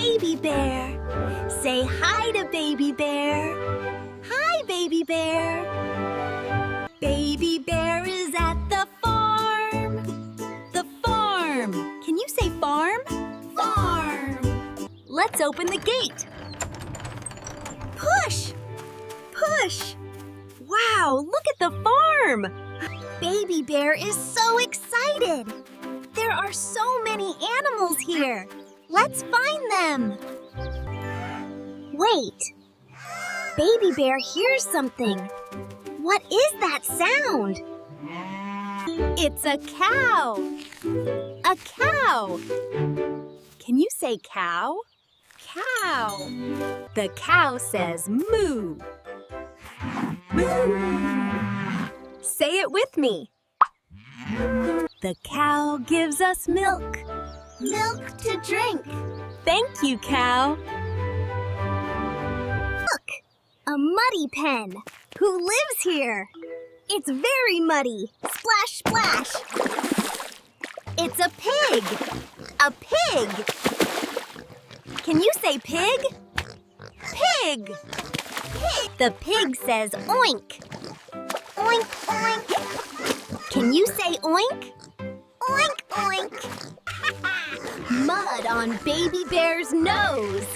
Baby Bear. Say hi to Baby Bear. Hi, Baby Bear. Baby Bear is at the farm. The farm. Can you say farm? Farm. Let's open the gate. Push. Push. Wow, look at the farm. Baby Bear is so excited. There are so many animals here. Let's find them. Wait. Baby Bear hears something. What is that sound? It's a cow. A cow. Can you say cow? Cow. The cow says moo. Moo. Say it with me. The cow gives us milk. Milk to drink. Thank you, cow. Look, a muddy pen. Who lives here? It's very muddy. Splash, splash. It's a pig. A pig. Can you say pig? Pig. Pig. The pig says oink. Oink, oink. Can you say oink? Oink, oink. Mud on Baby Bear's nose.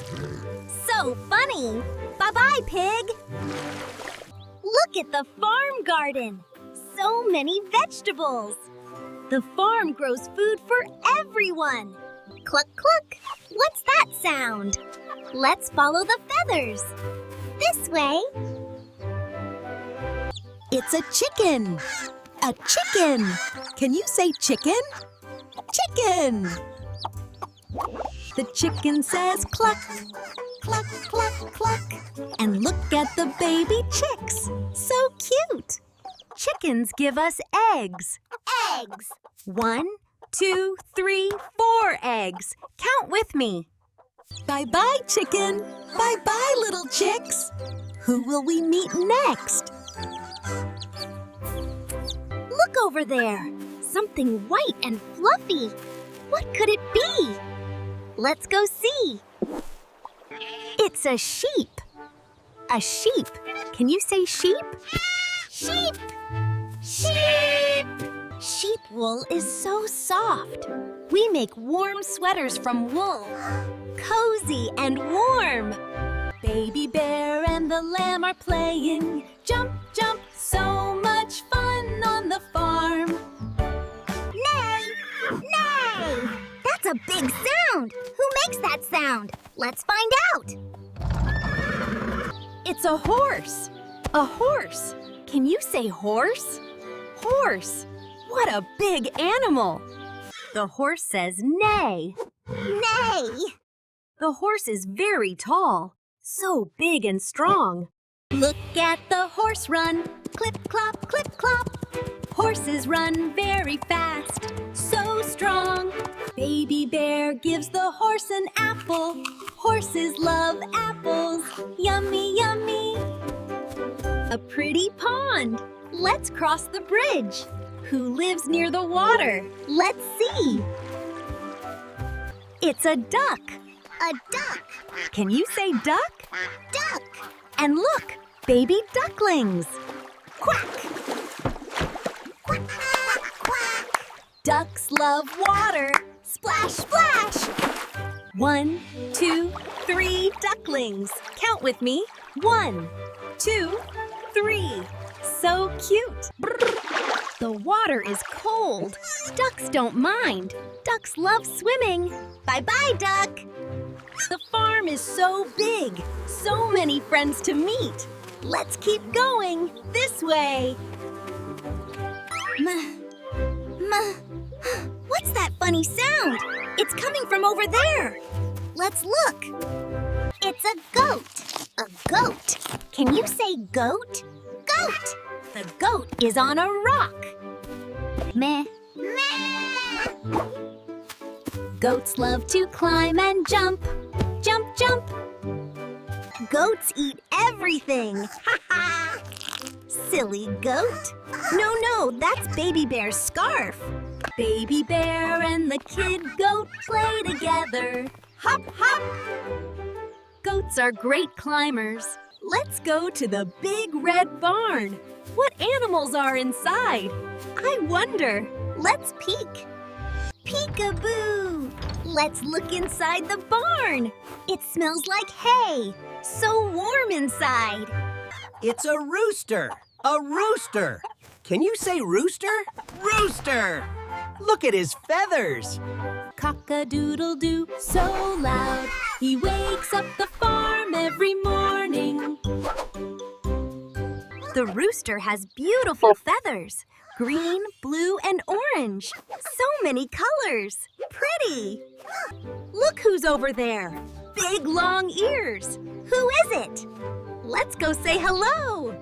So funny. Bye-bye, pig. Look at the farm garden. So many vegetables. The farm grows food for everyone. Cluck, cluck. What's that sound? Let's follow the feathers. This way. It's a chicken. A chicken. Can you say chicken? Chicken. The chicken says cluck. Cluck, cluck, cluck. And look at the baby chicks. So cute. Chickens give us eggs. Eggs. 1, 2, 3, 4 eggs. Count with me. Bye-bye, chicken. Bye-bye, little chicks. Who will we meet next? Look over there. Something white and fluffy. What could it be? Let's go see. It's a sheep. A sheep. Can you say sheep? Sheep. Sheep. Sheep wool is so soft. We make warm sweaters from wool. Cozy and warm. Baby Bear and the lamb are playing. Jump, jump, so much fun on the farm. Neigh! Neigh! That's a big sound. Who makes that sound? Let's find out. It's a horse. A horse. Can you say horse? Horse. What a big animal. The horse says neigh. Neigh. The horse is very tall. So big and strong. Look at the horse run. Clip, clop, clip, clop. Horses run very fast. So strong. Baby Bear gives the horse an apple. Horses love apples. Yummy, yummy. A pretty pond. Let's cross the bridge. Who lives near the water? Let's see. It's a duck. A duck. Can you say duck? Duck. And look, baby ducklings. Quack. Quack, quack, quack. Ducks love water. Splash, splash. 1, 2, 3 ducklings. Count with me. 1, 2, 3. So cute. The water is cold. Ducks don't mind. Ducks love swimming. Bye-bye, duck. The farm is so big. So many friends to meet. Let's keep going. This way. What's that funny sound? It's coming from over there. Let's look. It's a goat. A goat. Can you say goat? Goat. The goat is on a rock. Meh. Meh. Goats love to climb and jump. Jump, jump. Goats eat everything. Ha ha. Silly goat. No, that's Baby Bear's scarf. Baby Bear and the kid goat play together. Hop, hop! Goats are great climbers. Let's go to the big red barn. What animals are inside? I wonder. Let's peek. Peek-a-boo! Let's look inside the barn. It smells like hay. So warm inside. It's a rooster! A rooster! Can you say rooster? Rooster! Look at his feathers! Cock-a-doodle-doo, so loud. He wakes up the farm every morning. The rooster has beautiful feathers. Green, blue, and orange. So many colors. Pretty. Look who's over there. Big, long ears. Who is it? Let's go say hello.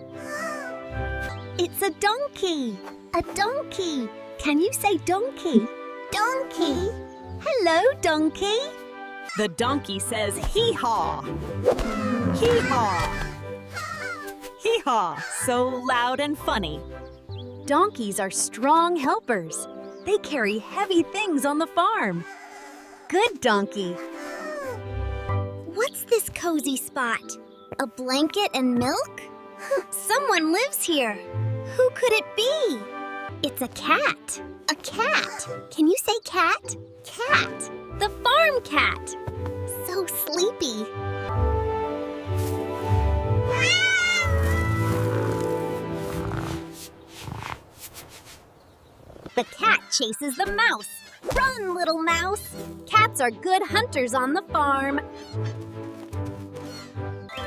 It's a donkey. A donkey. Can you say donkey? Donkey. Hello, donkey. The donkey says hee-haw. Hee-haw. Hee-haw. So loud and funny. Donkeys are strong helpers. They carry heavy things on the farm. Good donkey. What's this cozy spot? A blanket and milk? Someone lives here. Who could it be? It's a cat. A cat. Can you say cat? Cat. The farm cat. So sleepy. The cat chases the mouse. Run, little mouse. Cats are good hunters on the farm.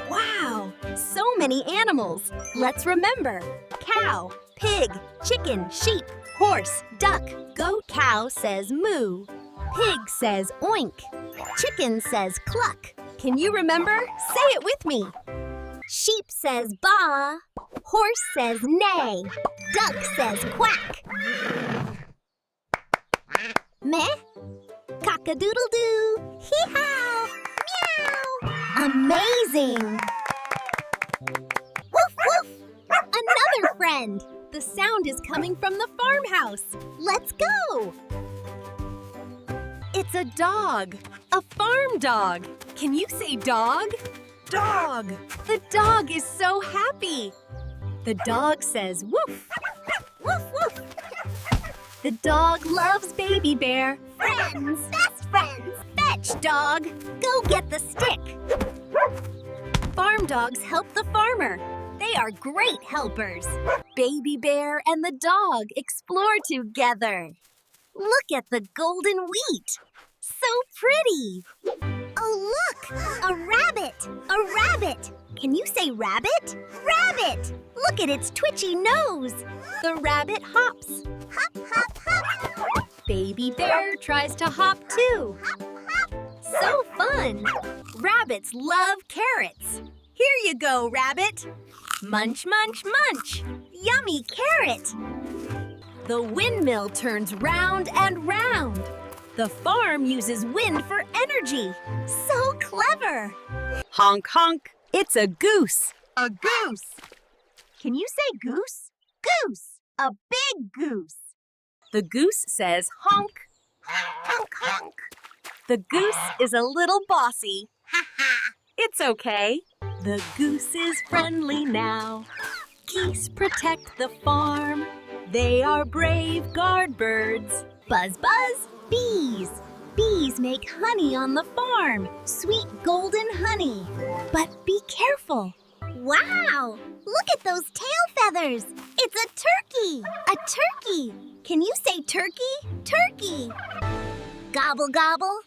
Wow, so many animals. Let's remember. Cow, pig, chicken, sheep, horse, duck. Goat. Cow says moo. Pig says oink. Chicken says cluck. Can you remember? Say it with me. Sheep says baa. Horse says neigh. Duck says quack. Meh. Cock-a-doodle-doo. Hee-haw. Meow. Amazing. Woof, woof. Another friend. The sound is coming from the farmhouse. Let's go. It's a dog. A farm dog. Can you say dog? Dog. The dog is so happy. The dog says woof. Woof, woof. The dog loves Baby Bear. Friends, best friends. Fetch, dog. Go get the stick. Farm dogs help the farmer. They are great helpers. Baby Bear and the dog explore together. Look at the golden wheat. So pretty. Oh, look! A rabbit! A rabbit! Can you say rabbit? Rabbit! Look at its twitchy nose. The rabbit hops. Hop, hop, hop. Baby Bear tries to hop too. Hop, hop. So fun. Rabbits love carrots. Here you go, rabbit. Munch, munch, munch. Yummy carrot. The windmill turns round and round. The farm uses wind for energy. So clever. Honk, honk. It's a goose. A goose. Can you say goose? Goose. A big goose. The goose says honk. Honk, honk. The goose is a little bossy. Ha ha. It's okay. The goose is friendly now. Geese protect the farm. They are brave guard birds. Buzz, buzz, bees. Bees make honey on the farm. Sweet golden honey. But be careful. Wow! Look at those tail feathers. It's a turkey. A turkey. Can you say turkey? Turkey. Gobble, gobble.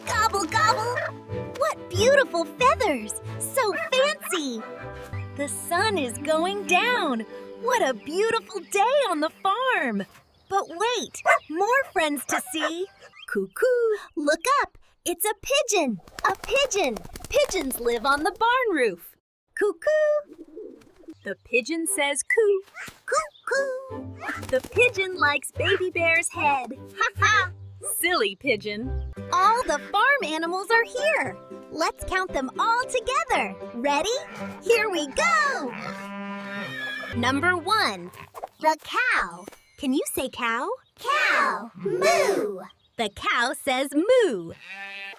Gobble, gobble. What beautiful feathers. So fancy. The sun is going down. What a beautiful day on the farm. But wait, more friends to see. Cuckoo, look up. It's a pigeon. A pigeon. Pigeons live on the barn roof. Cuckoo. The pigeon says coo. Cuckoo. The pigeon likes Baby Bear's head. Ha ha. Silly pigeon. All the farm animals are here. Let's count them all together. Ready? Here we go. Number 1, the cow. Can you say cow? Cow. Moo. The cow says moo.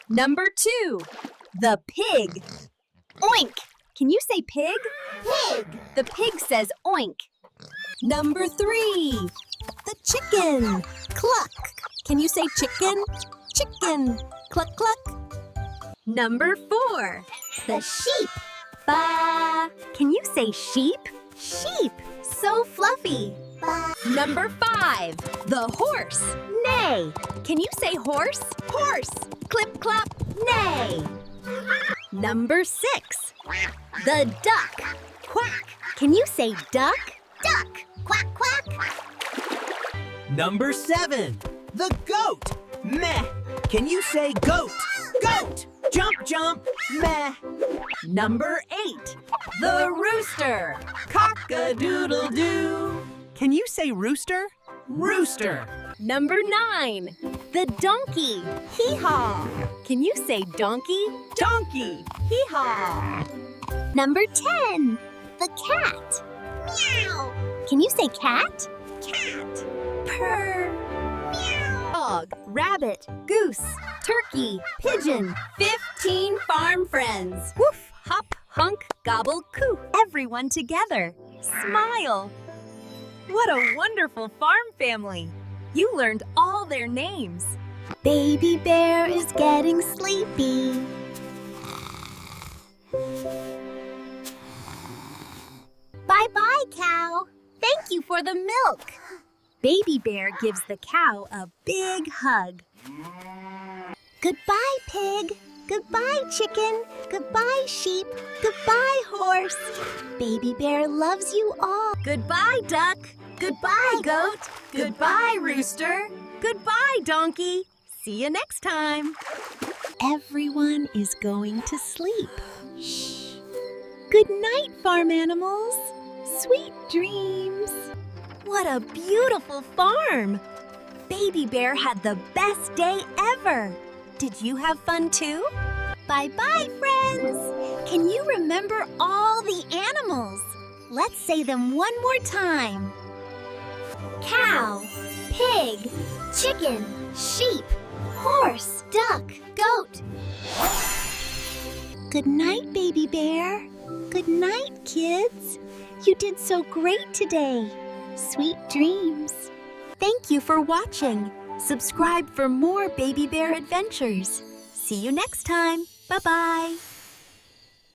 Number 2, the pig. Oink! Can you say pig? Pig. The pig says oink. Number 3, the chicken. Cluck. Can you say chicken? Chicken. Cluck, cluck. Number 4, The sheep. ba. Can you say sheep? Sheep. So fluffy. Number 5, the horse. Neigh. Can you say horse? Horse. Clip, clap, neigh. Number 6, the duck. Quack. Can you say duck? Duck. Quack, quack. Number 7, the goat. Meh. Can you say goat? Goat. Jump, jump. Meh. Number 8, the rooster. Cock-a-doodle-doo. Can you say rooster? Rooster. Number 9, the donkey. Hee-haw. Can you say donkey? Donkey. Hee-haw. Number 10, the cat. Meow. Can you say cat? Cat. Purr. Dog, rabbit, goose, turkey, pigeon, 15 farm friends. Woof, hop, honk, gobble, coo. Everyone together. Smile. What a wonderful farm family. You learned all their names. Baby bear is getting sleepy. Bye-bye, cow. Thank you for the milk. Baby bear gives the cow a big hug. Goodbye, pig. Goodbye, chicken. Goodbye, sheep. Goodbye, horse. Baby bear loves you all. Goodbye, duck. Goodbye, goat. Goodbye, rooster. Goodbye, donkey. See you next time. Everyone is going to sleep. Shh. Good night, farm animals. Sweet dreams. What a beautiful farm. Baby Bear had the best day ever. Did you have fun too? Bye-bye, friends. Can you remember all the animals? Let's say them one more time. Cow, pig, chicken, sheep, horse, duck, goat. Good night, Baby Bear. Good night, kids. You did so great today. Sweet dreams. Thank you for watching. Subscribe for more Baby Bear adventures. See you next time. Bye-bye.